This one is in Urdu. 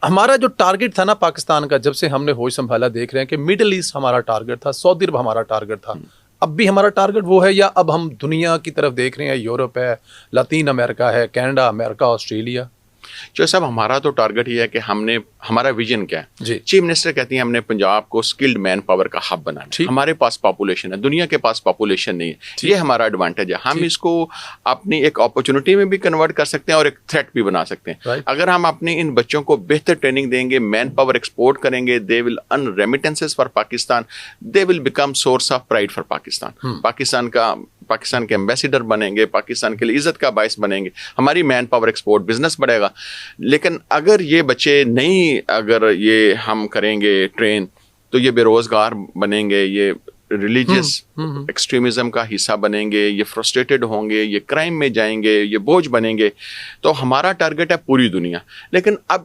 ہمارا جو ٹارگٹ تھا نا پاکستان کا، جب سے ہم نے ہوش سنبھالا دیکھ رہے ہیں کہ مڈل ایسٹ ہمارا ٹارگٹ تھا، سعودی عرب ہمارا ٹارگٹ تھا. اب بھی ہمارا ٹارگٹ وہ ہے، یا اب ہم دنیا کی طرف دیکھ رہے ہیں؟ یورپ ہے، لاطین امریکہ ہے، کینیڈا، امریکہ، آسٹریلیا. جو صاحب ہمارا تو ٹارگٹ یہ ہے کہ ہمارا ویژن کیا ہے. جی. چیف منسٹر کہتی ہیں ہم نے پنجاب کو اسکلڈ مین پاور کا ہب بنانا ہے. ہمارے پاس پاپولیشن ہے، دنیا کے پاس پاپولیشن نہیں ہے. یہ ہمارا ایڈوانٹیج ہے. ہم اس کو اپنی ایک اپرچونٹی میں بھی کنورٹ کر سکتے ہیں اور ایک تھریٹ بھی بنا سکتے ہیں. اگر ہم اپنے ان بچوں کو بہتر ٹریننگ دیں گے، مین پاور ایکسپورٹ کریں گے، they will earn remittances for Pakistan, they will become source of pride for Pakistan. Pakistan کے ایمبیسیڈر بنیں گے، پاکستان کے لیے عزت کا باعث بنیں گے، ہماری مین پاور ایکسپورٹ بزنس بڑھے گا. لیکن اگر یہ بچے نہیں، اگر یہ ہم کریں گے ٹرین، تو یہ بے روزگار بنیں گے، یہ ریلیجیس ایکسٹریمزم کا حصہ بنیں گے، یہ فرسٹریٹڈ ہوں گے، یہ کرائم میں جائیں گے، یہ بوجھ بنیں گے. تو ہمارا ٹارگٹ ہے پوری دنیا. لیکن اب